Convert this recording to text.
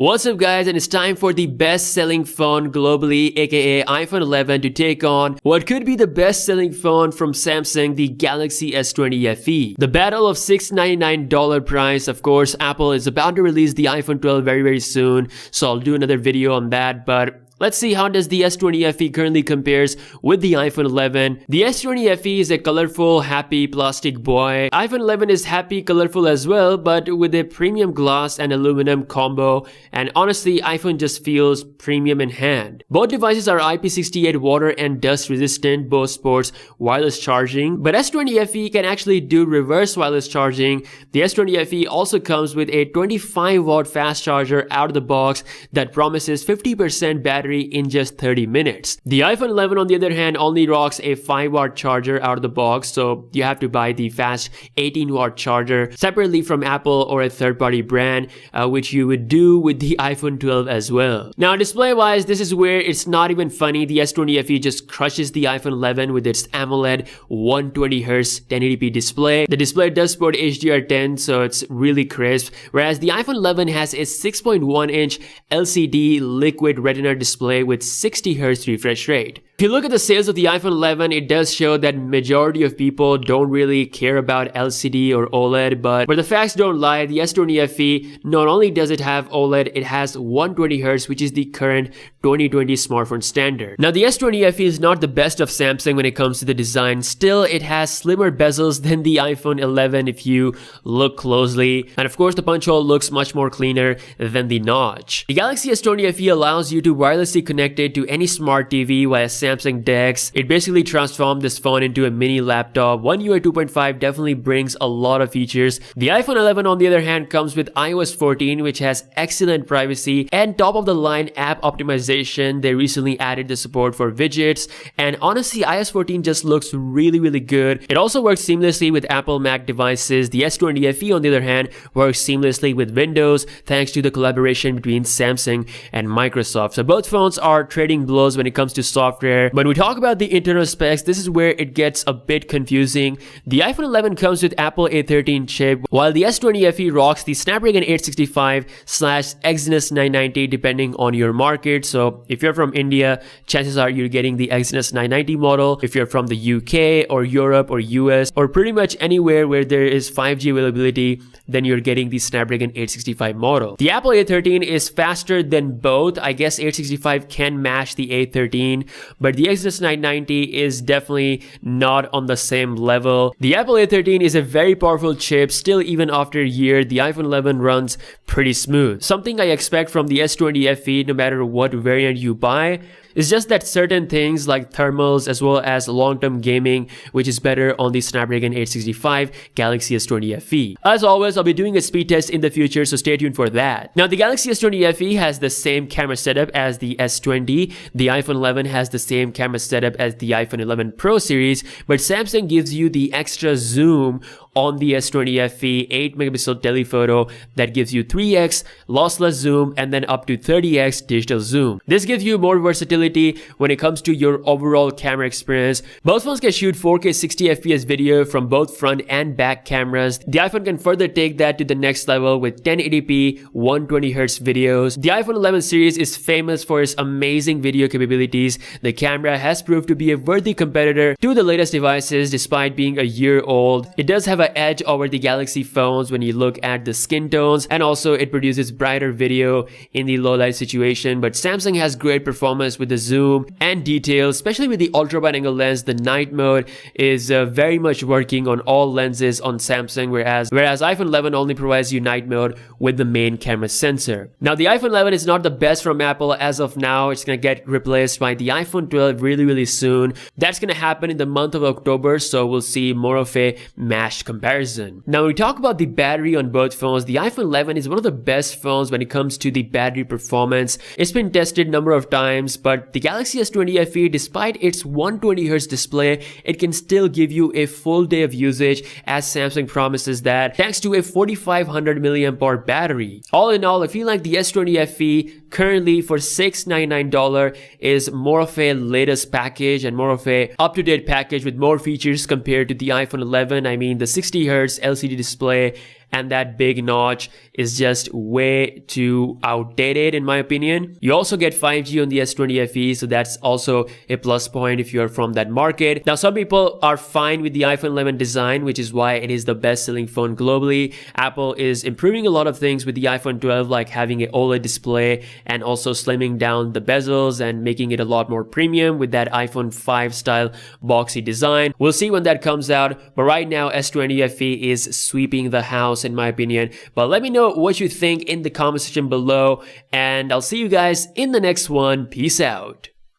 What's up guys, and it's time for the best selling phone globally, aka iPhone 11, to take on what could be the best selling phone from Samsung, the Galaxy S20 Fe. The battle of $699 price. Of course, Apple is about to release the iPhone 12 very soon, so I'll do another video on that, but let's see how does the S20 Fe currently compares with the iPhone 11. The S20 Fe is a colorful, happy plastic boy. iPhone 11 is happy, colorful as well, but with a premium glass and aluminum combo. And honestly, iPhone just feels premium in hand. Both devices are IP68 water and dust resistant. Both sports wireless charging, but S20 Fe can actually do reverse wireless charging. The S20 Fe also comes with a 25-watt fast charger out of the box that promises 50% battery in just 30 minutes. The iPhone 11 on the other hand only rocks a 5-watt charger out of the box, so you have to buy the fast 18-watt charger separately from Apple or a third-party brand, which you would do with the iPhone 12 as well. Now display-wise, this is where it's not even funny. The S20 Fe just crushes the iPhone 11 with its AMOLED 120Hz 1080p display. The display does support HDR10, so it's really crisp, whereas the iPhone 11 has a 6.1-inch LCD liquid retina display with 60Hz refresh rate. If you look at the sales of the iPhone 11, it does show that majority of people don't really care about LCD or OLED, but the facts don't lie. The S20 Fe, not only does it have OLED, it has 120Hz, which is the current 2020 smartphone standard. Now the S20 Fe is not the best of Samsung when it comes to the design. Still, it has slimmer bezels than the iPhone 11 if you look closely, and of course the punch hole looks much more cleaner than the notch. The Galaxy S20 Fe allows you to wirelessly connect it to any smart TV via Samsung DeX. It basically transformed this phone into a mini laptop. One UI 2.5 definitely brings a lot of features. The iPhone 11 on the other hand comes with iOS 14, which has excellent privacy and top of the line app optimization. They recently added the support for widgets, and honestly iOS 14 just looks really good. It also works seamlessly with Apple Mac devices. The S20 Fe on the other hand works seamlessly with Windows thanks to the collaboration between Samsung and Microsoft. So both phones are trading blows when it comes to software. When we talk about the internal specs, this is where it gets a bit confusing. The iPhone 11 comes with Apple A13 chip, while the S20 Fe rocks the Snapdragon 865/Exynos 990 depending on your market. So if you're from India, chances are you're getting the Exynos 990 model. If you're from the UK or Europe or US or pretty much anywhere where there is 5G availability, then you're getting the Snapdragon 865 model. The Apple A13 is faster than both. I guess 865 can match the A13, but the Exynos 990 is definitely not on the same level. The Apple A13 is a very powerful chip. Still, even after a year, the iPhone 11 runs pretty smooth. Something I expect from the S20 Fe no matter what variant you buy. It's just that certain things like thermals as well as long-term gaming, which is better on the Snapdragon 865 Galaxy S20 Fe. As always, I'll be doing a speed test in the future, so stay tuned for that. Now, the Galaxy S20 Fe has the same camera setup as the S20. The iPhone 11 has the same camera setup as the iPhone 11 Pro series, but Samsung gives you the extra zoom on the S20 Fe 8-megapixel telephoto that gives you 3x lossless zoom and then up to 30x digital zoom. This gives you more versatility when it comes to your overall camera experience. Both phones can shoot 4K 60 FPS video from both front and back cameras. The iPhone can further take that to the next level with 1080p 120Hz videos. The iPhone 11 series is famous for its amazing video capabilities. The camera has proved to be a worthy competitor to the latest devices despite being a year old. It does have an edge over the Galaxy phones when you look at the skin tones, and also it produces brighter video in the low light situation, but Samsung has great performance with the zoom and detail, especially with the ultra wide angle lens. The night mode is very much working on all lenses on Samsung, whereas iPhone 11 only provides you night mode with the main camera sensor. Now the iPhone 11 is not the best from Apple as of now. It's gonna get replaced by the iPhone 12 really soon. That's gonna happen in the month of October, so we'll see more of a mashed comparison. Now when we talk about the battery on both phones, the iPhone 11 is one of the best phones when it comes to the battery performance. It's been tested a number of times, but the Galaxy S20 Fe, despite its 120Hz display, it can still give you a full day of usage as Samsung promises that, thanks to a 4500 mAh battery. All in all, I feel like the S20 Fe currently for $699 is more of a latest package and more of a up-to-date package with more features compared to the iPhone 11. I mean, the 60Hz LCD display and that big notch is just way too outdated in my opinion. You also get 5G on the S20 FE, so that's also a plus point if you're from that market. Now some people are fine with the iPhone 11 design, which is why it is the best selling phone globally. Apple is improving a lot of things with the iPhone 12, like having an OLED display and also slimming down the bezels and making it a lot more premium with that iPhone 5 style boxy design. We'll see when that comes out, but right now S20 FE is sweeping the house in my opinion. But let me know what you think in the comment section below, and I'll see you guys in the next one. Peace out.